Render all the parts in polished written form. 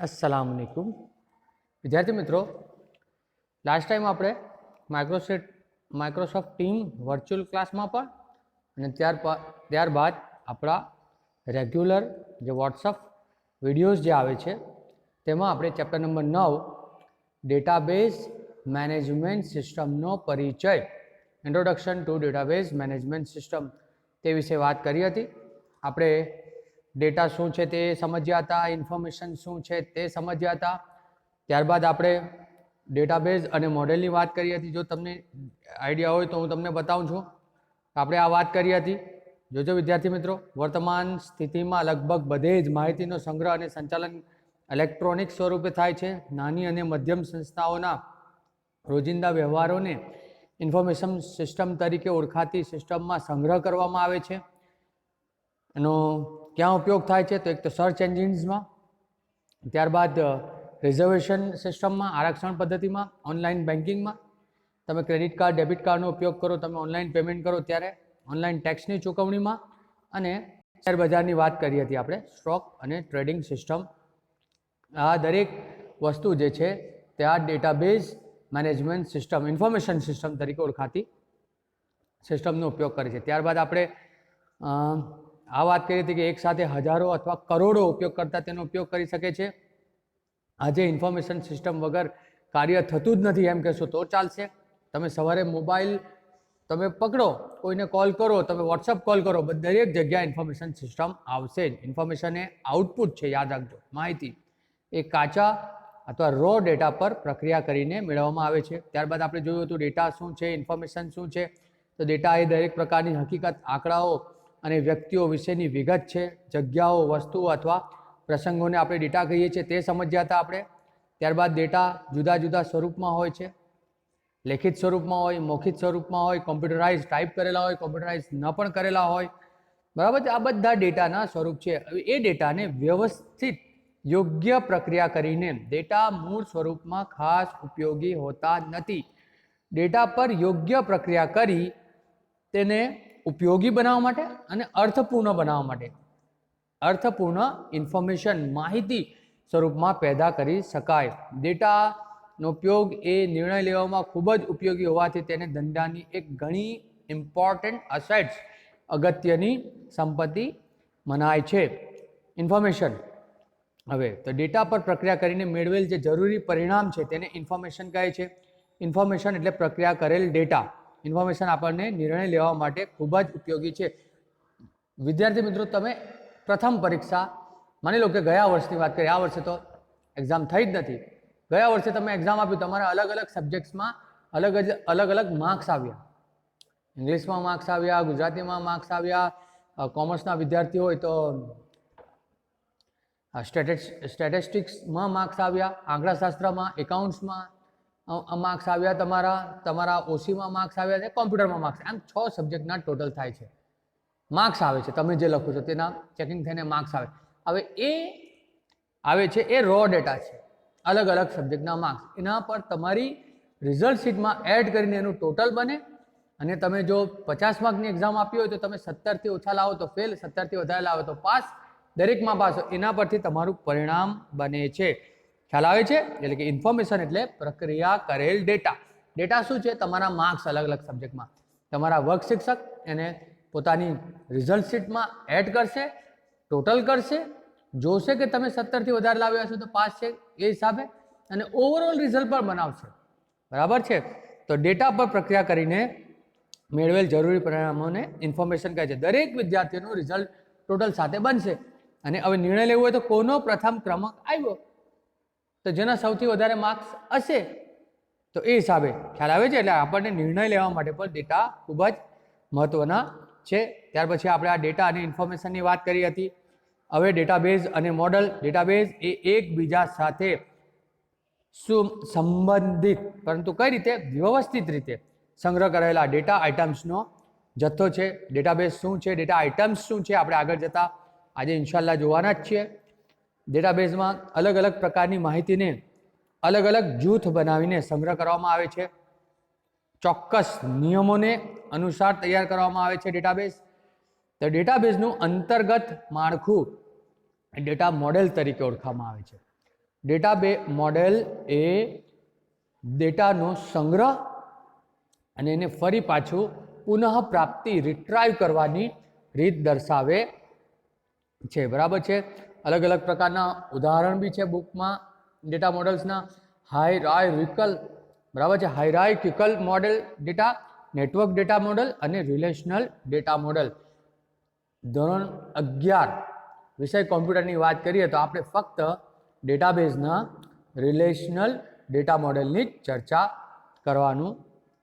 अस्सलाम वालेकुम विद्यार्थी मित्रों, लास्ट टाइम આપણે માઇક્રોસોફ્ટ ટીમ વર્ચ્યુઅલ ક્લાસમાં પણ અને ત્યારબાદ આપણા રેગ્યુલર જે વોટ્સઅપ વિડીયોઝ જે આવે છે તેમાં આપણે ચેપ્ટર નંબર 9 ડેટાબેઝ મેનેજમેન્ટ સિસ્ટમનો પરિચય introduction to database management system તે વિશે વાત કરી હતી। આપણે डेटा शू है ते समझ्या था, इन्फॉर्मेशन शू है ते समझ्या था। त्यारबाद आपणे डेटाबेज अने मॉडल की बात करी थी। जो तमने आइडिया हो तो हूँ तमने बताऊँ छूँ। आपणे आ बात करी थी। जो विद्यार्थी मित्रों, वर्तमान स्थिति में लगभग बधे ज माहितीनो संग्रह और संचालन इलेक्ट्रॉनिक स्वरूपे थाय छे। नानी अने मध्यम संस्थाओना रोजिंदा व्यवहारों ने इन्फॉर्मेशन सिस्टम तरीके ओळखाती सिस्टम में संग्रह करवामां आवे छे। एनो क्या उपयोग थाय छे तो एक तो सर्च एंजिन्स में, त्यारबाद रिजर्वेशन सिस्टम में, आरक्षण पद्धति में, ऑनलाइन बेंकिंग में। तमे क्रेडिट कार्ड डेबिट कार्ड उपयोग करो, तमे ऑनलाइन पेमेंट करो त्यारे, ऑनलाइन टैक्सनी चूकवणी में, अने शेर बजारनी बात करी हती आपणे स्टॉक अने ट्रेडिंग सिस्टम। आ दरेक वस्तु जे छे ते आ database management system information system तरीके ओळखाती सिस्टमनो उपयोग करे छे। त्यारबाद आपणे आ बात करी थी कि एक साथ हजारों अथवा करोड़ों उपयोगकर्ता तेनो उपयोग करी सके छे। आजे इन्फॉर्मेशन सिस्टम वगर कार्य थतुं ज नथी एम कहेशो तो चालशे। तमे सवारे मोबाइल तमे पकड़ो, कोईने कॉल करो, तमे वॉट्सअप कॉल करो, दरेक जग्याए इन्फॉर्मेशन सिस्टम आवशे ज। इन्फॉर्मेशन ए आउटपुट छे, याद राखजो। माहिती ए काचा अथवा रॉ डेटा पर प्रक्रिया करीने मेळववामां आवे छे। त्यारबाद आपणे जोयुं हतुं डेटा शुं छे, इन्फॉर्मेशन शुं छे। तो डेटा ए दरेक प्रकारनी हकीकत, आंकड़ाओ અને વ્યક્તિઓ વિશેની વિગત છે। જગ્યાઓ, વસ્તુઓ અથવા પ્રસંગોને આપણે ડેટા કહીએ છીએ તે સમજ્યા હતા આપણે। ત્યારબાદ ડેટા જુદા જુદા સ્વરૂપમાં હોય છે। લેખિત સ્વરૂપમાં હોય, મૌખિક સ્વરૂપમાં હોય, કોમ્પ્યુટરાઇઝ ટાઈપ કરેલા હોય, કોમ્પ્યુટરાઇઝ ન પણ કરેલા હોય, બરાબર છે। આ બધા ડેટાના સ્વરૂપ છે। હવે એ ડેટાને વ્યવસ્થિત યોગ્ય પ્રક્રિયા કરીને ડેટા મૂળ સ્વરૂપમાં ખાસ ઉપયોગી હોતા નથી। ડેટા પર યોગ્ય પ્રક્રિયા કરી તેને उपयोगी बनावा माटे अने अर्थपूर्ण बनावा माटे अर्थपूर्ण इन्फॉर्मेशन माहिती स्वरूप में पैदा करी शकाय। डेटा नो उपयोग ए निर्णय लेवामां खूब ज उपयोगी होवाथी तेने धंधानी एक घणी इम्पोर्टंट असेट्स अगत्यनी संपत्ति मनाय छे। इन्फॉर्मेशन हवे तो डेटा पर प्रक्रिया करीने मेळवेल जे जरूरी परिणाम छे तेने इन्फॉर्मेशन कहे छे। इन्फॉर्मेशन एटले प्रक्रिया करेल डेटा। इन्फॉर्मेशन आपने निर्णय लेवा माटे खूब ज उपयोगी है। विद्यार्थी मित्रों, तमे प्रथम परीक्षा मानी लो कि गया वर्षनी बात करें, आ वर्षे तो एक्जाम थई ज नथी। गया वर्षे तमे एक्जाम आप्युं, तमारा अलग अलग सब्जेक्ट्स में अलग अलग मार्क्स आव्या। इंग्लिश में मार्क्स आव्या, गुजराती में मार्क्स आव्या, कॉमर्सना विद्यार्थी होय तो स्टेटिस्टिक्स में मार्क्स आव्या, आंकड़ाशास्त्र में, एकाउंट्स में मार्क्स आव्या, तमारा ओसी में मार्क्स आव्या छे, कॉम्प्यूटर में मार्क्स। आम 6 सब्जेक्टना टोटल थाय छे। मार्क्स आवे छे, तमे जे लखो छो तेना चेकिंग थईने मार्क्स आवे। हवे ए आवे छे ए रॉ डेटा छे, अलग अलग सब्जेक्टना मार्क्स। एना पर तमारी रिजल्ट शीट में एड करीने एनुं टोटल बने। अने तमे जो 50 मार्क्सनी एक्जाम आपी होय तो तमे 17 थी ओछा लावो तो फेल, 17 थी वधारे लावो तो पास। दरेक में पास। एना परथी तमारुं परिणाम बने छे। ख्याल आवे छे? એટલે કે ઇન્ફોર્મેશન એટલે પ્રક્રિયા કરેલ ડેટા। ડેટા શું છે? તમારા માર્ક્સ અલગ અલગ સબ્જેક્ટમાં તમારા વર્ગ શિક્ષક એને પોતાની રિઝલ્ટ શીટમાં એડ કરશે, ટોટલ કરશે, જોશે કે તમે 17 થી વધારે લાવ્યા છો તો પાસ છે એ હિસાબે, અને ઓવરઓલ રિઝલ્ટ પણ બનાવશે। બરાબર છે? તો ડેટા પર પ્રક્રિયા કરીને મેળવેલ જરૂરી પરિણામોને ઇન્ફોર્મેશન કહે છે। દરેક વિદ્યાર્થીનું રિઝલ્ટ ટોટલ સાથે બનશે અને હવે નિર્ણય લેવો હોય તો કોનો પ્રથમ ક્રમાંક આવ્યો तो जेना सौथी वधारे मार्क्स हशे तो ए हिसाबे ख्याल आवे छे। एटले आपणे निर्णय लेवा माटे पण डेटा खूब ज महत्वना छे। त्यार पछी आपणे आ डेटा अने इन्फॉर्मेशननी वात करी हती। हवे डेटाबेज अने मॉडल। डेटाबेज ए एकबीजा साथे संबंधित परंतु कई रीते व्यवस्थित रीते संग्रह करेला डेटा आइटम्सनो जत्थो छे। डेटाबेज शुं छे, डेटा आइटम्स शुं छे, आपणे आगळ जता आजे इंशाअल्लाह जोवाना ज छीए। डेटाबेज में अलग अलग प्रकार की माहिती ने अलग अलग जूथ बनावीने संग्रह करवामां आवे छे। चौक्कस नियमों ने अनुसार तैयार करवामां आवे छे डेटाबेज। तो डेटाबेजनुं अंतर्गत माळखुं डेटा मॉडल तरीके ओळखवामां आवे छे। ડેટા મોડેલ એ ડેટાનો સંગ્રહ અને એને ફરી પાછું પુનઃ પ્રાપ્તિ રિટ્રાઈવ કરવાની રીત દર્શાવે છે. બરાબર છે. અલગ અલગ પ્રકારના ઉદાહરણ બી છે બુકમાં ડેટા મોડલ્સના. હાયરાર્કિકલ, બરાબર છે, hierarchical model data, network data model અને રિલેશનલ ડેટા મોડલ. ધોરણ 11 વિષય કોમ્પ્યુટરની વાત કરીએ તો આપણે ફક્ત ડેટાબેઝના રિલેશનલ ડેટા મોડેલની જ ચર્ચા કરવાનું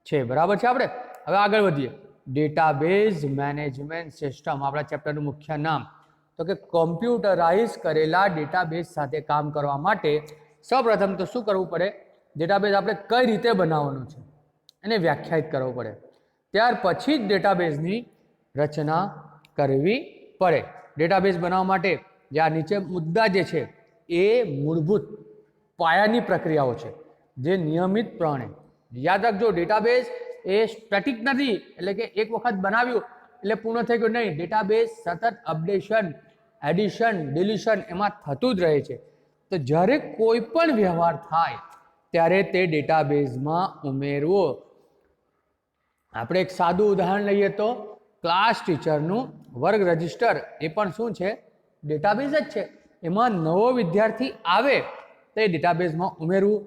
છે. બરાબર છે. આપણે હવે આગળ વધીએ. ડેટાબેઝ મેનેજમેન્ટ સિસ્ટમ આપણા ચેપ્ટરનું મુખ્ય નામ. તો કે કોમ્પ્યુટરાઇઝ કરેલા ડેટાબેઝ સાથે કામ કરવા માટે સૌપ્રથમ તો શું કરવું પડે? ડેટાબેઝ આપણે કઈ રીતે બનાવવાનું છે એને વ્યાખ્યાયિત કરવો પડે. ત્યાર પછી જ ડેટાબેઝની રચના કરવી પડે. ડેટાબેઝ બનાવવા માટે જે આ નીચે મુદ્દા જે છે એ મૂળભૂત પાયાની પ્રક્રિયાઓ છે જે નિયમિતપણે યાદ રાખજો. ડેટાબેઝ એ સ્ટેટિક નથી, એટલે કે એક વખત બનાવ્યું એટલે પૂર્ણ થઈ ગયું નહીં. ડેટાબેઝ સતત અપડેશન, એડિશન, ડિલીશન એમાં થતું જ રહે છે. તો જ્યારે કોઈ પણ વ્યવહાર થાય ત્યારે તે ડેટાબેઝમાં ઉમેરવો. આપણે એક સાદું ઉદાહરણ લઈએ તો ક્લાસ ટીચરનું વર્ગ રજિસ્ટર એ પણ શું છે? ડેટાબેઝ જ છે. એમાં નવો વિદ્યાર્થી આવે તે ડેટાબેઝમાં ઉમેરવું.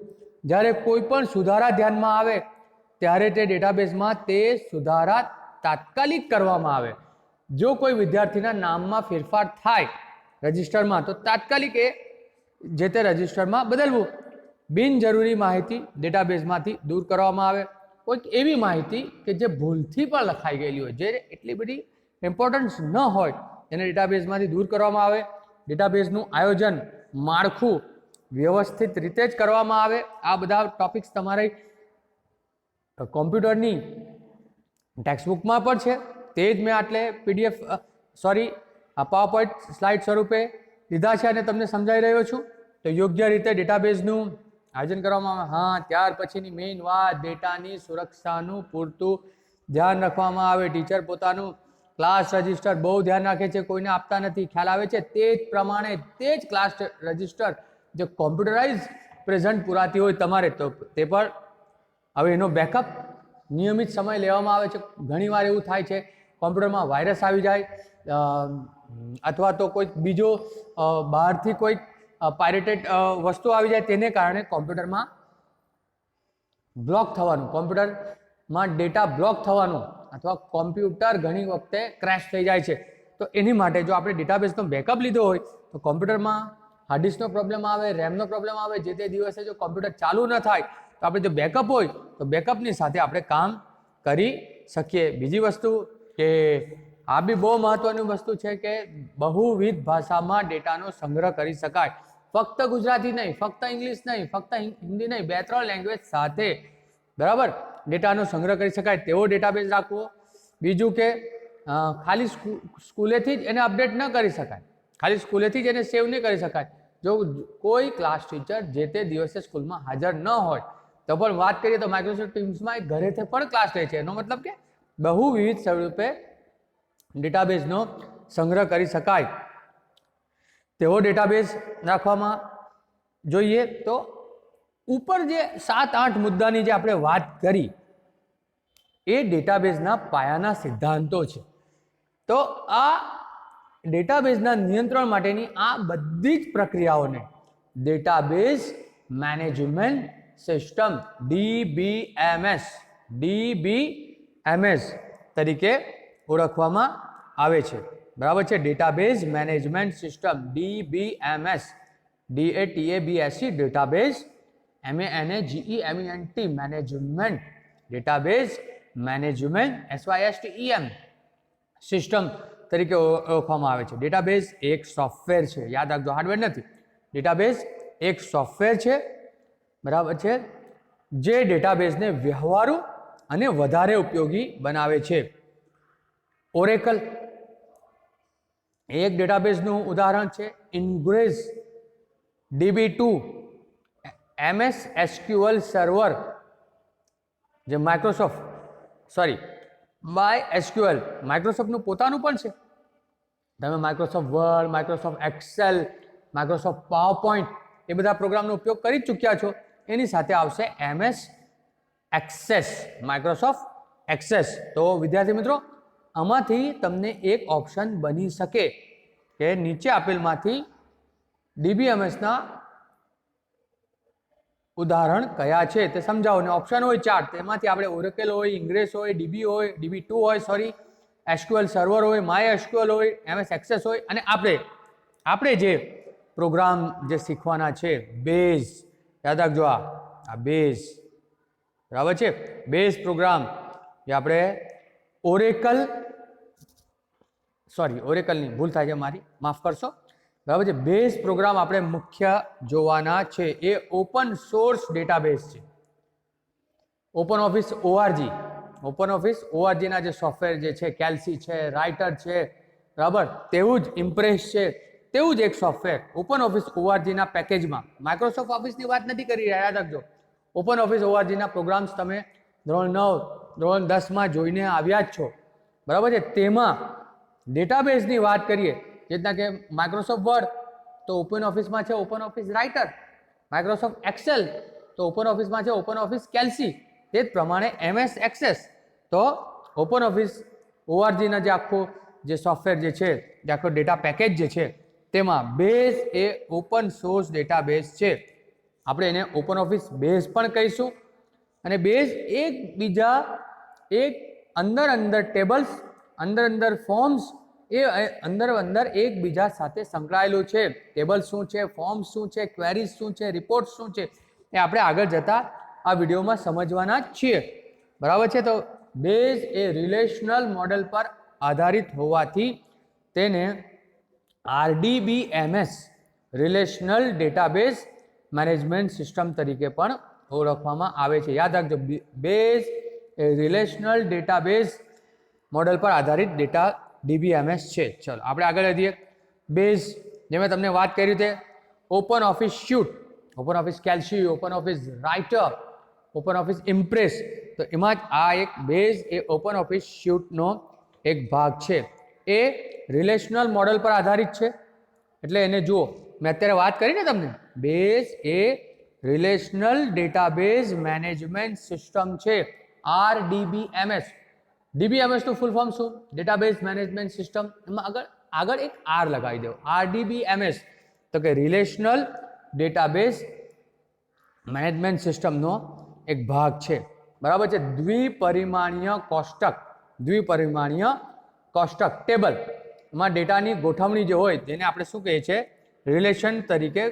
જ્યારે કોઈ પણ સુધારા ધ્યાનમાં આવે ત્યારે તે ડેટાબેઝમાં તે સુધારા તાત્કાલિક કરવામાં આવે. જો કોઈ વિદ્યાર્થીના નામમાં ફેરફાર થાય રજિસ્ટરમાં તો તાત્કાલિક એ જે તે રજિસ્ટરમાં બદલવું. બિનજરૂરી માહિતી ડેટાબેઝમાંથી દૂર કરવામાં આવે. કોઈક એવી માહિતી કે જે ભૂલથી પણ લખાઈ ગયેલી હોય, જે એટલી બધી ઇમ્પોર્ટન્સ ન હોય એને ડેટાબેઝમાંથી દૂર કરવામાં આવે. ડેટાબેઝનું આયોજન, માળખું વ્યવસ્થિત રીતે જ કરવામાં આવે. આ બધા ટોપિક્સ તમારે કોમ્પ્યુટરની ટેક્સ્ટબુકમાં પણ છે. તે જ મેં આટલે PDF પાવરપોઈન્ટ સ્લાઇડ સ્વરૂપે લીધા છે અને તમને સમજાવી રહ્યો છું. તો યોગ્ય રીતે ડેટાબેઝનું આયોજન કરવામાં આવે. હા, ત્યાર પછીની મેઇન વાત, ડેટાની સુરક્ષાનું પૂરતું ધ્યાન રાખવામાં આવે. ટીચર પોતાનું ક્લાસ રજિસ્ટર બહુ ધ્યાન રાખે છે, કોઈને આપતા નથી. ખ્યાલ આવે છે? તે જ પ્રમાણે તે જ ક્લાસ રજિસ્ટર જે કોમ્પ્યુટરાઇઝ પ્રેઝન્ટ પુરાતી હોય તમારે તો તે પણ હવે એનો બેકઅપ નિયમિત સમય લેવામાં આવે છે. ઘણીવાર એવું થાય છે કોમ્પ્યુટરમાં વાયરસ આવી જાય અથવા તો કોઈક બીજો બહારથી કોઈક પાયરેટેડ વસ્તુ આવી જાય, તેને કારણે કોમ્પ્યુટરમાં બ્લોક થવાનું, કોમ્પ્યુટરમાં ડેટા બ્લોક થવાનું અથવા કોમ્પ્યુટર ઘણી વખતે ક્રેશ થઈ જાય છે. તો એની માટે જો આપણે ડેટાબેઝનો બેકઅપ લીધો હોય તો કોમ્પ્યુટરમાં હાર્ડ ડિસ્કનો પ્રોબ્લેમ આવે, રેમનો પ્રોબ્લેમ આવે. જે તે દિવસે જો કોમ્પ્યુટર ચાલુ ન થાય તો આપણે જો બેકઅપ હોય તો બેકઅપની સાથે આપણે કામ કરી શકીએ. બીજી વસ્તુ કે આ બી બહુ મહત્વની વસ્તુ છે કે બહુવિધ ભાષામાં ડેટાનો સંગ્રહ કરી શકાય. ફક્ત ગુજરાતી નહીં, ફક્ત ઇંગ્લિશ નહીં, ફક્ત હિન્દી નહીં, 2-3 લેંગ્વેજ સાથે બરાબર ડેટાનો સંગ્રહ કરી શકાય તેવો ડેટાબેઝ રાખવો. બીજું કે ખાલી સ્કૂલેથી જ એને અપડેટ ન કરી શકાય, ખાલી સ્કૂલેથી જ એને સેવ નહીં કરી શકાય. જો કોઈ ક્લાસ ટીચર જે તે દિવસે સ્કૂલમાં હાજર ન હોય તો પણ વાત કરીએ તો માઇક્રોસોફ્ટ ટીમ્સમાં એક ઘરેથી પણ ક્લાસ લે છે. એનો મતલબ કે બહુવિધ સ્વરૂપે ડેટાબેઝનો સંગ્રહ કરી શકાય તેવો ડેટાબેઝ રાખવામાં જોઈએ. તો ઉપર જે 7-8 મુદ્દાની જે આપણે વાત કરી એ ડેટાબેઝના પાયાના સિદ્ધાંતો છે. તો આ ડેટાબેઝના નિયંત્રણ માટેની આ બધી જ પ્રક્રિયાઓને ડેટાબેઝ મેનેજમેન્ટ સિસ્ટમ DBMS તરીકે ઓળખવામાં આવે છે. બરાબર છે? Database management system DBMS, DATABSC database, MANAGEMENT management, database management SYSTEM system તરીકે ઓળખવામાં આવે છે. ડેટાબેઝ એક સોફ્ટવેર છે, યાદ રાખજો, હાર્ડવેર નથી. ડેટાબેઝ એક સોફ્ટવેર છે, બરાબર છે, જે ડેટાબેઝને વ્યવહારુ અને વધારે ઉપયોગી બનાવે છે. ઓરેકલ એક ડેટાબેઝનું ઉદાહરણ છે. Ingres DB2, MS SQL server જે MySQL માઇક્રોસોફ્ટનું પોતાનું પણ છે. તમે Microsoft Word, Microsoft Excel, Microsoft PowerPoint એ બધા પ્રોગ્રામનો ઉપયોગ કરી જ ચૂક્યા છો. એની સાથે આવશે MS એક્સેસ, માઇક્રોસોફ્ટ એક્સેસ. તો વિદ્યાર્થી મિત્રો, આમાંથી તમને એક ઓપ્શન બની શકે કે નીચે આપેલમાંથી DBMSના ઉદાહરણ કયા છે તે સમજાવો. ને ઓપ્શન હોય 4, તેમાંથી આપણે ઓરેકલ હોય, ઇંગ્રેસ હોય, DB હોય, DB2 હોય, સોરી SQL સર્વર હોય, MySQL હોય, MS એક્સેસ હોય, અને આપણે જે પ્રોગ્રામ જે શીખવાના છે બેઝ, યાદ રાખજો આ બેઝ, બરાબર છે. બેઝ પ્રોગ્રામ જે આપણે ઓરેકલની ભૂલ થાય છે મારી, માફ કરશો, બરાબર છે. બેઝ પ્રોગ્રામ આપણે મુખ્ય જોવાના છે એ ઓપન સોર્સ ડેટાબેઝ છે. ઓપન ઓફિસ ઓઆરજીના જે સોફ્ટવેર જે છે, કેલ્સી છે, રાઇટર છે, બરાબર, તેવું જ ઇમ્પ્રેસ છે, તેવું જ એક સોફ્ટવેર ઓપન ઓફિસ ઓઆરજીના પેકેજમાં. માઇક્રોસોફ્ટ ઓફિસની વાત નથી કરી રહ્યા, યાદ રાખજો. ઓપન ઓફિસ ઓઆરજીના પ્રોગ્રામ્સ તમે ધોરણ 9, ધોરણ 10માં જોઈને આવ્યા જ છો, બરાબર છે. તેમાં ડેટાબેઝની વાત કરીએ, જેટલા કે માઇક્રોસોફ્ટ વર્ડ તો ઓપન ઓફિસમાં છે open office writer, Microsoft Excel તો ઓપન ઓફિસમાં છે ઓપન ઓફિસ કેલ્સી, તે જ પ્રમાણે MS એક્સેસ તો ઓપન ઓફિસ ઓઆરજીના જે આખું જે સોફ્ટવેર જે છે, જે આખો ડેટા પેકેજ જે છે, તેમાં બેઝ એ ઓપન સોર્સ ડેટાબેઝ છે. આપણે એને ઓપન ઓફિસ બેઝ પણ કહીશું. અને બેઝ અંદર ટેબલ્સ, અંદર ફોર્મ્સ, એ અંદર એકબીજા સાથે સંકળાયેલું છે. ટેબલ શું છે, ફોર્મ શું છે, ક્વેરીઝ શું છે, રિપોર્ટ શું છે, એ આપણે આગળ જતા આ વિડીયોમાં સમજવાના જ છીએ, બરાબર છે. તો બેઝ એ રિલેશનલ મોડેલ પર આધારિત હોવાથી તેને RDBMS relational database management system તરીકે પણ ઓળખવામાં આવે છે. યાદ રાખજો, બેઝ એ રિલેશનલ ડેટાબેઝ મોડેલ પર આધારિત ડેટા DBMS છે. ચલો આપણે આગળ વધીએ. બેઝ જે મેં તમને વાત કરી તે open office suite, open office Calc, open office writer, open office impress, તો એમાં જ આ એક બેઝ એ ઓપન ઓફિસ સ્યુટનો એક ભાગ છે. એ રિલેશનલ મોડેલ પર આધારિત છે. એટલે એને જુઓ, મેં અત્યારે વાત કરી ને તમને, બેઝ એ રિલેશનલ ડેટાબેઝ મેનેજમેન્ટ સિસ્ટમ છે, RDBMS. DBMS નું ફૂલ ફોર્મ શું? Database management system. એમાં આગળ એક R લગાવી દો, RDBMS, તો કે રિલેશનલ ડેટાબેઝ મેનેજમેન્ટ સિસ્ટમનો એક ભાગ છે, બરાબર છે. દ્વિપરિમાણીય કોષ્ટક ટેબલ, એમાં ડેટાની ગોઠવણી જે હોય તેને આપણે શું કહીએ છીએ? રિલેશન તરીકે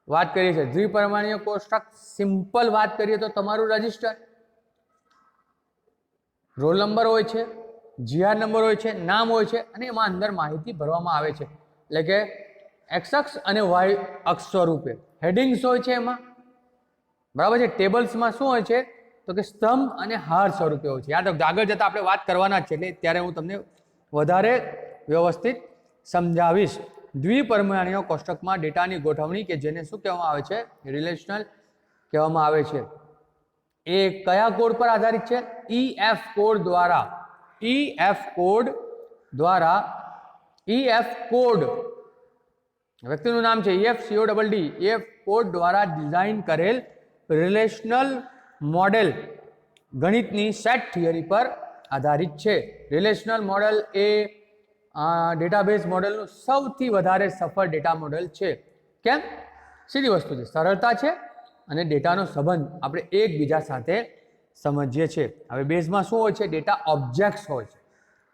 વાત કરીએ છીએ. દ્વિપરિમાણીય કોષ્ટક, સિમ્પલ વાત કરીએ તો તમારું રજિસ્ટર, રોલ નંબર હોય છે, GR નંબર હોય છે, નામ હોય છે, અને એમાં અંદર માહિતી ભરવામાં આવે છે. એટલે કે X અક્ષ અને Y અક્ષ સ્વરૂપે હેડિંગ્સ હોય છે એમાં, બરાબર છે. ટેબલ્સમાં શું હોય છે? તો કે સ્તંભ અને હાર સ્વરૂપે હોય છે. યાદ રાખજો, આગળ જતાં આપણે વાત કરવાના જ છે, એટલે ત્યારે હું તમને વધારે વ્યવસ્થિત સમજાવીશ. દ્વિપરિમાણીય કોષ્ટકમાં ડેટાની ગોઠવણી કે જેને શું કહેવામાં આવે છે? રિલેશનલ કહેવામાં આવે છે. એ કયા કોડ પર આધારિત છે? EF કોડ દ્વારા વ્યક્તિનું નામ છે EF કોડ દ્વારા ડિઝાઇન કરેલ રિલેશનલ મોડેલ ગણિતની સેટ થિયરી પર આધારિત છે. રિલેશનલ મોડેલ એ ડેટાબેઝ મોડેલનું સૌથી વધારે સફળ ડેટા મોડેલ છે. કેમ? સીધી વસ્તુ છે, સરળતા છે અને ડેટાનો સંબંધ આપણે એકબીજા સાથે સમજીએ છીએ. હવે બેઝમાં શું હોય છે? ડેટા ઓબ્જેક્ટ્સ હોય છે.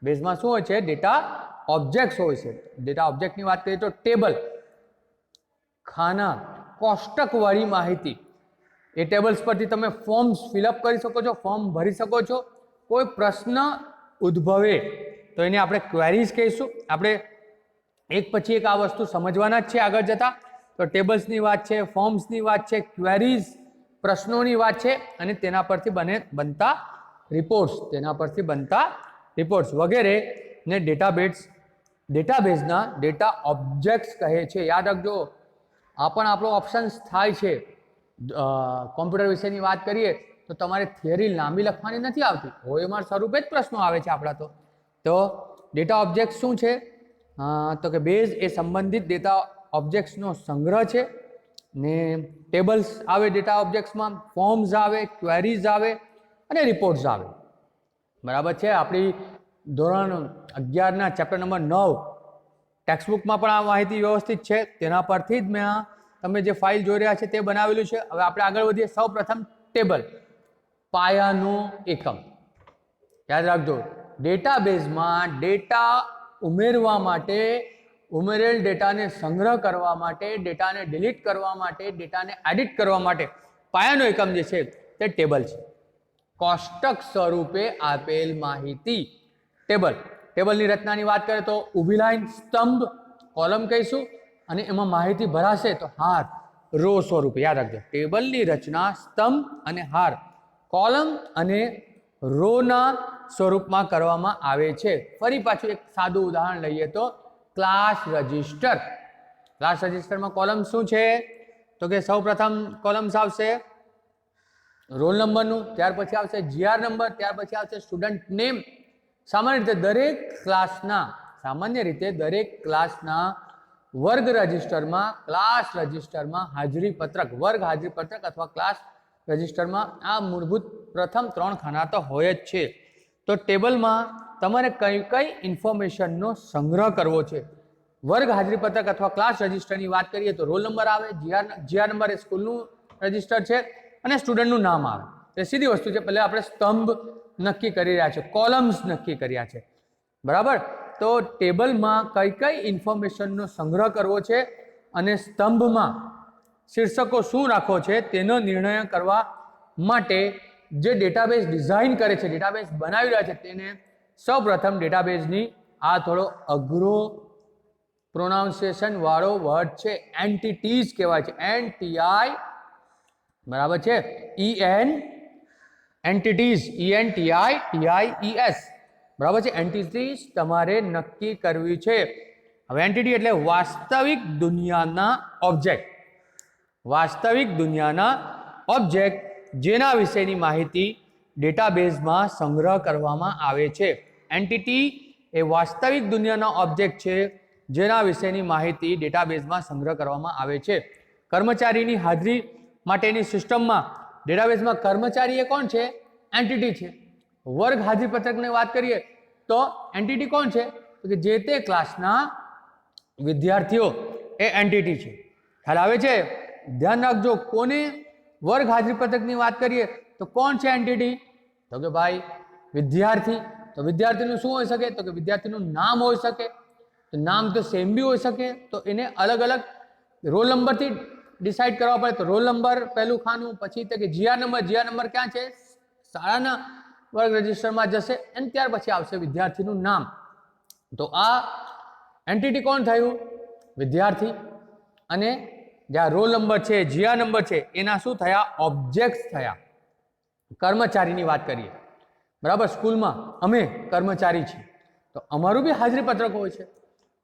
બેઝમાં શું હોય છે? ડેટા ઓબ્જેક્ટ્સ હોય છે. ડેટા ઓબ્જેક્ટની વાત કરીએ તો ટેબલ, ખાના, કોષ્ટકવાળી માહિતી. એ ટેબલ્સ પરથી તમે ફોર્મ્સ ફિલઅપ કરી શકો છો, ફોર્મ ભરી શકો છો. કોઈ પ્રશ્ન ઉદ્ભવે તો એને આપણે ક્વેરીઝ કહીશું. આપણે એક પછી એક આ વસ્તુ સમજવાના જ છે આગળ જતા. તો ટેબલ્સની વાત છે, ફોર્મ્સની વાત છે, ક્વેરીઝ, પ્રશ્નોની વાત છે, અને તેના પરથી બનતા રિપોર્ટ્સ વગેરે ને ડેટાબેઝના ડેટા ઓબ્જેક્ટ્સ કહે છે. યાદ રાખજો, આ પણ આપણો ઓપ્શન્સ થાય છે. કોમ્પ્યુટર વિશેની વાત કરીએ તો તમારે થિયરી લાંબી લખવાની નથી આવતી, OMR સ્વરૂપે જ પ્રશ્નો આવે છે આપણા તો ડેટા ઓબ્જેક્ટ શું છે? તો કે બેઝ એ સંબંધિત ડેટા ઓબ્જેક્ટ્સનો સંગ્રહ છે. ને ટેબલ્સ આવે ડેટા ઓબ્જેક્ટ્સમાં, ફોર્મ્સ આવે, ક્વેરીઝ આવે અને રિપોર્ટ્સ આવે. બરાબર છે. આપણી ધોરણ 11ના ચેપ્ટર નંબર 9 ટેક્સ્ટબુકમાં પણ આ માહિતી વ્યવસ્થિત છે. તેના પરથી જ મેં તમે જે ફાઇલ જોઈ રહ્યા છે તે બનાવેલું છે. હવે આપણે આગળ વધીએ. સૌ પ્રથમ ટેબલ, પાયાનું એકમ. યાદ રાખજો, ડેટાબેઝમાં ડેટા ઉમેરવા માટે, ઉમેરેલ ડેટાને સંગ્રહ કરવા માટે, ડેટાને ડિલીટ કરવા માટે, ડેટાને એડિટ કરવા માટે પાયાનો એકમ જે છે તે ટેબલ છે. કોષ્ટક સ્વરૂપે આપેલ માહિતી ટેબલ. ટેબલની રચનાની વાત કરીએ તો ઊભી લાઈન, સ્તંભ, કોલમ કહીશું, અને એમાં માહિતી ભરાશે તો હાર, રો સ્વરૂપે. યાદ રાખજો, ટેબલની રચના સ્તંભ અને હાર, કોલમ અને રોના સ્વરૂપમાં કરવામાં આવે છે. ફરી પાછું એક સાદું ઉદાહરણ લઈએ તો ક્લાસ રજિસ્ટર. ક્લાસ રજિસ્ટરમાં કોલમ શું છે? તો કે સૌ પ્રથમ કોલમ્સ આવશે રોલ નંબરનું, ત્યાર પછી આવશે જીઆર નંબર, ત્યાર પછી આવશે સ્ટુડન્ટ નેમ. સામાન્ય રીતે દરેક ક્લાસના વર્ગ રજિસ્ટરમાં, ક્લાસ રજિસ્ટરમાં હાજરી પત્રક, વર્ગ હાજરી પત્રક અથવા ક્લાસ રજિસ્ટરમાં આ મૂળભૂત પ્રથમ 3 ખાના તો હોય જ છે. તો ટેબલમાં તમારે કઈ ઇન્ફોર્મેશનનો સંગ્રહ કરવો છે. વર્ગ હાજરી પત્રક અથવા ક્લાસ રજિસ્ટરની વાત કરીએ તો રોલ નંબર આવે, જીઆર નંબર એ સ્કૂલનું રજિસ્ટર છે, અને સ્ટુડન્ટનું નામ આવે. એ સીધી વસ્તુ છે. પહેલાં આપણે સ્તંભ નક્કી કરી રહ્યા છે, કોલમ્સ નક્કી કર્યા છે. બરાબર. તો ટેબલમાં કઈ ઇન્ફોર્મેશનનો સંગ્રહ કરવો છે અને સ્તંભમાં શીર્ષકો શું રાખવો છે તેનો નિર્ણય કરવા માટે જે ડેટાબેઝ ડિઝાઇન કરે છે, ડેટાબેઝ બનાવી રહ્યા છે, તેને સૌપ્રથમ ડેટાબેઝની આ થોડો અઘરો પ્રોનાઉન્સિએશન વાળો વર્ડ છે, એન્ટિટીઝ કહેવાય છે. NTI, બરાબર છે. એન્ટિટીઝ, ENTITIES, બરાબર છે. એન્ટિટીઝ તમારે નક્કી કરવી છે. હવે એન્ટિટી એટલે વાસ્તવિક દુનિયાના ઓબ્જેક્ટ. વાસ્તવિક દુનિયાના ઓબ્જેક્ટ જેના વિશેની માહિતી ડેટાબેઝમાં સંગ્રહ કરવામાં આવે છે. એન્ટિટી એ વાસ્તવિક દુનિયાના ઓબ્જેક્ટ છે જેના વિશેની માહિતી ડેટાબેઝમાં સંગ્રહ કરવામાં આવે છે. કર્મચારીની હાજરી માટેની સિસ્ટમમાં ડેટાબેઝમાં કર્મચારી એ કોણ છે? એન્ટિટી છે. વર્ગ હાજરી પત્રકની વાત કરીએ તો એન્ટિટી કોણ છે? તો કે જે તે ક્લાસના વિદ્યાર્થીઓ એ એન્ટિટી છે. ખ્યાલ આવે છે? ધ્યાન રાખજો, કોને વર્ગ હાજરી પત્રકની વાત કરીએ તો કોણ છે એન્ટિટી? તો કે ભાઈ વિદ્યાર્થી. તો વિદ્યાર્થીનું શું હોઈ શકે? તો કે વિદ્યાર્થીનું નામ હોઈ શકે. તો નામ તો સેમ બી હોઈ શકે, તો એને અલગ અલગ રોલ નંબરથી ડિસાઇડ કરવા પડે. તો રોલ નંબર પહેલું ખાનું, પછી તો કે જીઆર નંબર ક્યાં છે? શાળાના વર્ગ રજિસ્ટરમાં જશે, અને ત્યાર પછી આવશે વિદ્યાર્થીનું નામ. તો આ એન્ટિટી કોણ થયું? વિદ્યાર્થી. અને જ્યાં રોલ નંબર છે, જીઆર નંબર છે, એના શું થયા? ઓબ્જેક્ટ્સ થયા. કર્મચારીની વાત કરીએ, બરાબર. સ્કૂલમાં અમે કર્મચારી છીએ, તો અમારું બી હાજરી પત્રક હોય છે.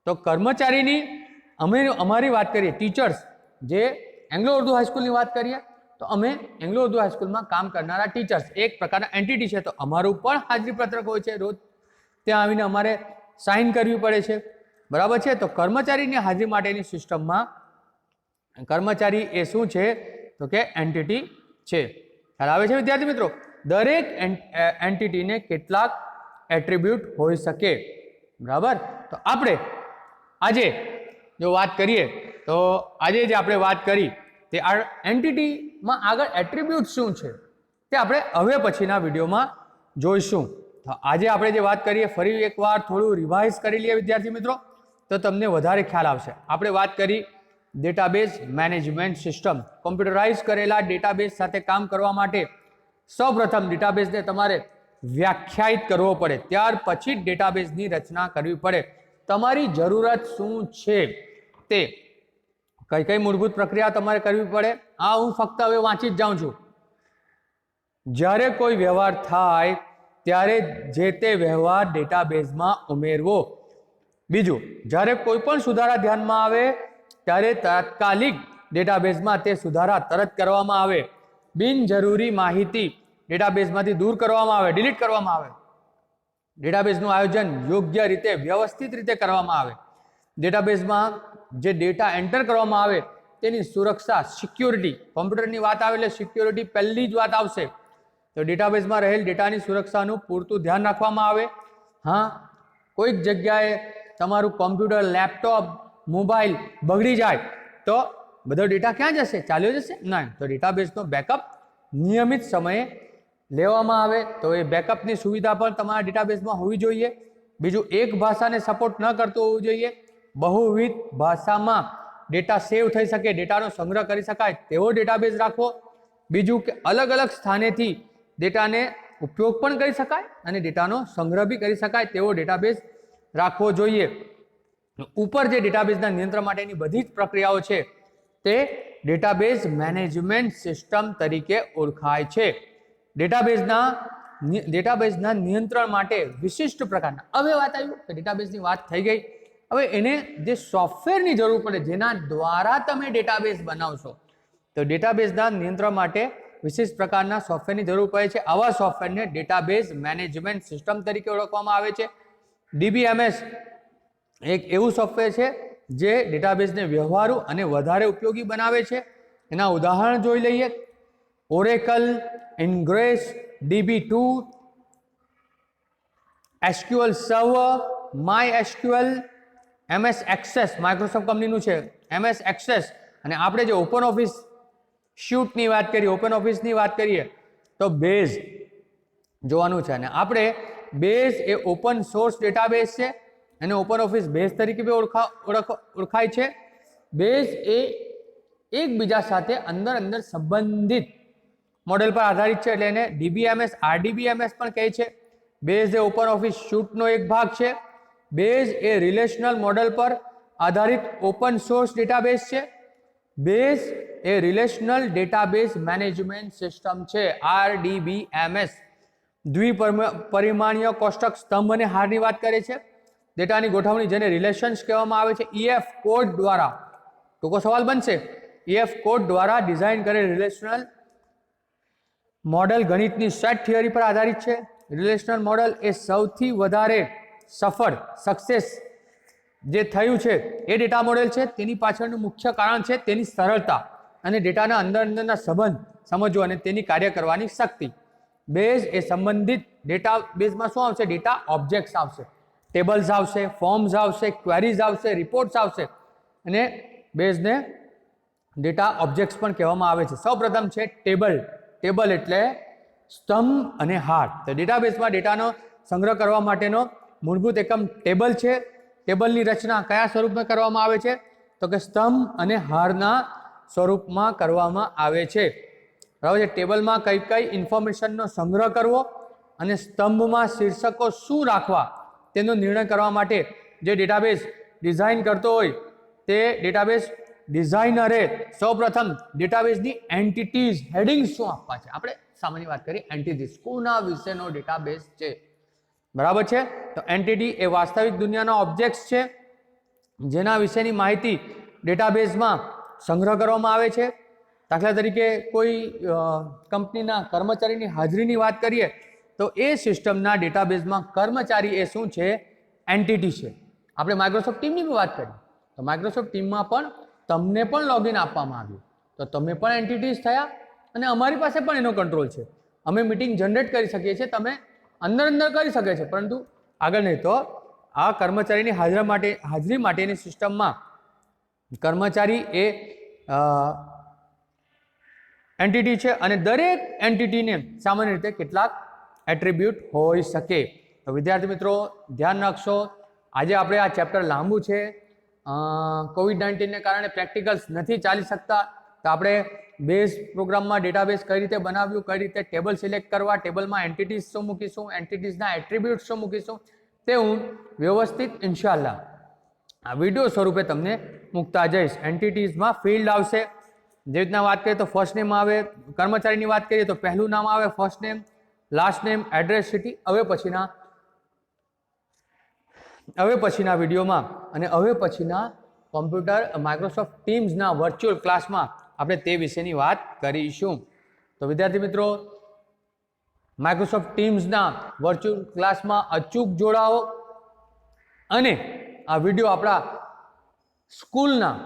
તો કર્મચારીની અમારી વાત કરીએ, ટીચર્સ, જે એંગ્લો ઉર્દુ હાઈસ્કૂલની વાત કરીએ તો અમે એંગ્લો ઉર્દુ હાઈસ્કૂલમાં કામ કરનારા ટીચર્સ એક પ્રકારના એન્ટિટી છે. તો અમારું પણ હાજરી પત્રક હોય છે. રોજ ત્યાં આવીને અમારે સાઇન કરવી પડે છે, બરાબર છે. તો કર્મચારીની હાજરી માટેની સિસ્ટમમાં કર્મચારી એ શું છે? તો કે એન્ટિટી છે. ખ્યાલ આવે છે વિદ્યાર્થી મિત્રો? દરેક એન્ટિટીને કેટલાક એટ્રીબ્યુટ હોઈ શકે, બરાબર. તો આપણે આજે જો વાત કરીએ તો આજે જે આપણે વાત કરી તે આ એન્ટિટીમાં આગળ એટ્રીબ્યુટ શું છે તે આપણે હવે પછીના વિડીયોમાં જોઈશું. તો આજે આપણે જે વાત કરીએ ફરી એકવાર થોડું રિવાઇઝ કરી લઈએ વિદ્યાર્થી મિત્રો, તો તમને વધારે ખ્યાલ આવશે. આપણે વાત કરી ડેટાબેઝ મેનેજમેન્ટ સિસ્ટમ. કોમ્પ્યુટરાઇઝ કરેલા ડેટાબેઝ સાથે કામ કરવા માટે સૌપ્રથમ ડેટાબેઝને તમારે વ્યાખ્યાયિત કરવો પડે, ત્યાર પછી જ ડેટાબેઝની રચના કરવી પડે. તમારી જરૂરત શું છે તે કઈ મૂળભૂત પ્રક્રિયા તમારે કરવી પડે. આ હું ફક્ત હવે વાંચી જ જાઉં છું. જ્યારે કોઈ વ્યવહાર થાય ત્યારે જે તે વ્યવહાર ડેટાબેઝમાં ઉમેરવો. બીજું, જ્યારે કોઈ પણ સુધારા ધ્યાનમાં આવે ત્યારે તાત્કાલિક ડેટાબેઝમાં તે સુધારા તરત કરવામાં આવે. બિનજરૂરી માહિતી ડેટાબેઝમાંથી દૂર કરવામાં આવે, ડિલીટ કરવામાં આવે. ડેટાબેઝનું આયોજન યોગ્ય રીતે, વ્યવસ્થિત રીતે કરવામાં આવે. ડેટાબેઝમાં જે ડેટા એન્ટર કરવામાં આવે તેની સુરક્ષા, સિક્યોરિટી, કોમ્પ્યુટરની વાત આવે એટલે સિક્યોરિટી પહેલી જ વાત આવશે. તો ડેટાબેઝમાં રહેલ ડેટાની સુરક્ષાનું પૂરતું ધ્યાન રાખવામાં આવે. હા, કોઈક જગ્યાએ તમારું કોમ્પ્યુટર, લેપટોપ, મોબાઈલ બગડી જાય તો બધો ડેટા ક્યાં જશે? ચાલ્યો જશે? નહીં. તો ડેટાબેઝનો બેકઅપ નિયમિત સમયે લેવામાં આવે. તો એ બેકઅપની સુવિધા પણ તમારા ડેટાબેઝમાં હોવી જોઈએ. બીજું, એક ભાષાને સપોર્ટ ન કરતો હોવું જોઈએ. બહુવિધ ભાષામાં ડેટા સેવ થઈ શકે, ડેટાનો સંગ્રહ કરી શકાય તેવો ડેટાબેઝ રાખવો. બીજું કે અલગ અલગ સ્થાનેથી ડેટાને ઉપયોગ પણ કરી શકાય અને ડેટાનો સંગ્રહ બી કરી શકાય તેવો ડેટાબેઝ રાખવો જોઈએ. ઉપર જે ડેટાબેઝના નિયંત્રણ માટેની બધી જ પ્રક્રિયાઓ છે તે ડેટાબેઝ મેનેજમેન્ટ સિસ્ટમ તરીકે ઓળખાય છે. ડેટાબેઝના નિયંત્રણ માટે વિશિષ્ટ પ્રકારના, હવે વાત આવી કે ડેટાબેઝની વાત થઈ ગઈ, હવે એને જે સોફ્ટવેરની જરૂર પડે જેના દ્વારા તમે ડેટાબેઝ બનાવશો, તો ડેટાબેઝના નિયંત્રણ માટે વિશિષ્ટ પ્રકારના સોફ્ટવેરની જરૂર પડે છે. આવા સોફ્ટવેરને ડેટાબેઝ મેનેજમેન્ટ સિસ્ટમ તરીકે ઓળખવામાં આવે છે. DBMS એક એવું સોફ્ટવેર છે જે ડેટાબેઝને વ્યવહારુ અને વધારે ઉપયોગી બનાવે છે. એના ઉદાહરણ જોઈ લઈએ. Oracle, Ingres, DB2, SQL server, MySQL, MS access Microsoft કંપનીનું છે, MS એક્સેસ. અને આપણે જે ઓપન ઓફિસ સ્યુટની વાત કરીએ, ઓપન ઓફિસની વાત કરીએ તો બેઝ જોવાનું છે. અને આપણે બેઝ એ ઓપન સોર્સ ડેટાબેઝ છે, એને ઓપન ઓફિસ બેઝ તરીકે બી ઓળખાય છે. બેઝ એ એકબીજા સાથે અંદર સંબંધિત મોડેલ પર આધારિત છે, એટલે એને DBMS, RDBMS પણ કહે છે. બેઝ એ ઓપન ઓફિસ સ્યુટનો એક ભાગ છે. બેઝ એ રિલેશનલ મોડેલ પર આધારિત ઓપન સોર્સ ડેટાબેઝ છે. બેઝ એ રિલેશનલ ડેટાબેઝ મેનેજમેન્ટ સિસ્ટમ છે, RDBMS. દ્વિપરિમાણીય કોષ્ટક, સ્તંભ અને હારની વાત કરે છે. ડેટાની ગોઠવણી જેને રિલેશન્સ કહેવામાં આવે છે, EF કોડ દ્વારા, ટૂંકો સવાલ બનશે, EF કોડ દ્વારા ડિઝાઇન કરેલ રિલેશનલ મોડેલ ગણિતની સેટ થિયરી પર આધારિત છે. રિલેશનલ મોડેલ એ સૌથી વધારે સફળ સક્સેસ જે થયું છે એ ડેટા મોડેલ છે. તેની પાછળનું મુખ્ય કારણ છે તેની સરળતા અને ડેટાના અંદરના સંબંધ સમજવો અને તેની કાર્ય કરવાની શક્તિ. બેઝ એ સંબંધિત ડેટાબેઝમાં શું આવશે? ડેટા ઓબ્જેક્ટ્સ આવશે, ટેબલ્સ આવશે, ફોર્મ્સ આવશે, ક્વેરીઝ આવશે, રિપોર્ટ્સ આવશે. અને બેઝને ડેટા ઓબ્જેક્ટ્સ પણ કહેવામાં આવે છે. સૌપ્રથમ છે ટેબલ. ટેબલ એટલે સ્તંભ અને હાર. તો ડેટાબેઝમાં ડેટાનો સંગ્રહ કરવા માટેનો મૂળભૂત એકમ ટેબલ છે. ટેબલની રચના કયા સ્વરૂપમાં કરવામાં આવે છે? તો કે સ્તંભ અને હારના સ્વરૂપમાં કરવામાં આવે છે. બરાબર છે. ટેબલમાં કઈ ઇન્ફોર્મેશનનો સંગ્રહ કરવો અને સ્તંભમાં શીર્ષકો શું રાખવા તેનો નિર્ણય કરવા માટે જે ડેટાબેઝ ડિઝાઇન કરતો હોય તે ડેટાબેઝ ડિઝાઇનરે સૌપ્રથમ ડેટાબેઝની એન્ટિટીઝ, હેડિંગ્સ શું આપવા છે. આપણે સામાન્ય વાત કરીએ એન્ટિટીઝ, કોના વિશેનો ડેટાબેઝ છે, બરાબર છે. તો એન્ટિટી એ વાસ્તવિક દુનિયાના ઓબ્જેક્ટ્સ છે જેના વિશેની માહિતી ડેટાબેઝમાં સંગ્રહ કરવામાં આવે છે. દાખલા તરીકે કોઈ કંપનીના કર્મચારીની હાજરીની વાત કરીએ તો એ સિસ્ટમના ડેટાબેઝમાં કર્મચારી એ શું છે? એન્ટિટી છે. આપણે માઇક્રોસોફ્ટ ટીમની પણ વાત કરીએ તો માઇક્રોસોફ્ટ ટીમમાં પણ તમને પણ લોગિન આપવામાં આવ્યું તો તમે પણ એન્ટિટીઝ થયા અને અમારી પાસે પણ એનો કંટ્રોલ છે. અમે મીટિંગ જનરેટ કરી શકીએ છીએ, તમે અંદર કરી શકે છે, પરંતુ આગળ નહીં. તો આ કર્મચારીની હાજરી માટેની સિસ્ટમમાં કર્મચારી એ એન્ટિટી છે અને દરેક એન્ટિટીને સામાન્ય રીતે કેટલાક એટ્રીબ્યુટ હોઈ શકે. તો વિદ્યાર્થી મિત્રો ધ્યાન રાખશો, આજે આપણે આ ચેપ્ટર લાંબુ છે, COVID-19ને કારણે પ્રેક્ટિકલ્સ નથી ચાલી શકતા, તો આપણે બેઝ પ્રોગ્રામમાં ડેટાબેઝ કઈ રીતે બનાવ્યું, કઈ રીતે ટેબલ સિલેક્ટ કરવા, ટેબલમાં એન્ટિટીઝ શું મૂકીશું, એન્ટિટીઝના એટ્રીબ્યુટ શું મૂકીશું, તે હું વ્યવસ્થિત ઇન્શાલ્લાહ આ વિડીયો સ્વરૂપે તમને મૂકતા જઈશ. એન્ટિટીઝમાં ફિલ્ડ આવશે, જે રીતના વાત કરીએ તો ફર્સ્ટ નેમ આવે, કર્મચારીની વાત કરીએ તો પહેલું નામ આવે, first name, last name, address, city. હવે પછીના વિડીયોમાં અને હવે પછીના કોમ્પ્યુટર માઇક્રોસોફ્ટ ટીમ્સના વર્ચ્યુઅલ ક્લાસમાં આપણે તે વિશેની વાત કરીશું. તો વિદ્યાર્થી મિત્રો માઇક્રોસોફ્ટ ટીમ્સના વર્ચ્યુઅલ ક્લાસમાં અચૂક જોડાઓ અને આ વિડીયો આપણા સ્કૂલના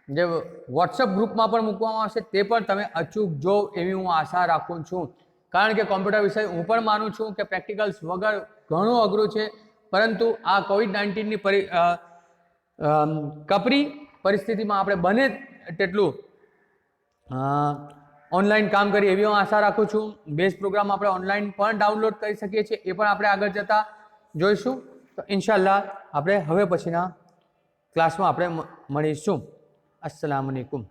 જે વોટ્સઅપ ગ્રુપમાં પણ મૂકવામાં આવશે તે પણ તમે અચૂક જો એવી હું આશા રાખું છું, કારણ કે કોમ્પ્યુટર વિષય હું પણ માનું છું કે પ્રેક્ટિકલ્સ વગર ઘણું અઘરું છે, પરંતુ આ કોવિડ-19ની કપરી પરિસ્થિતિમાં આપણે બને તેટલું ઓનલાઈન કામ કરીએ એવી હું આશા રાખું છું. બેઝ પ્રોગ્રામ આપણે ઓનલાઈન પણ ડાઉનલોડ કરી શકીએ છીએ, એ પણ આપણે આગળ જતાં જોઈશું. તો ઇન્શાલ્લાહ આપણે હવે પછીના ક્લાસમાં આપણે મળીશું. અસ્સલામુ અલૈકુમ.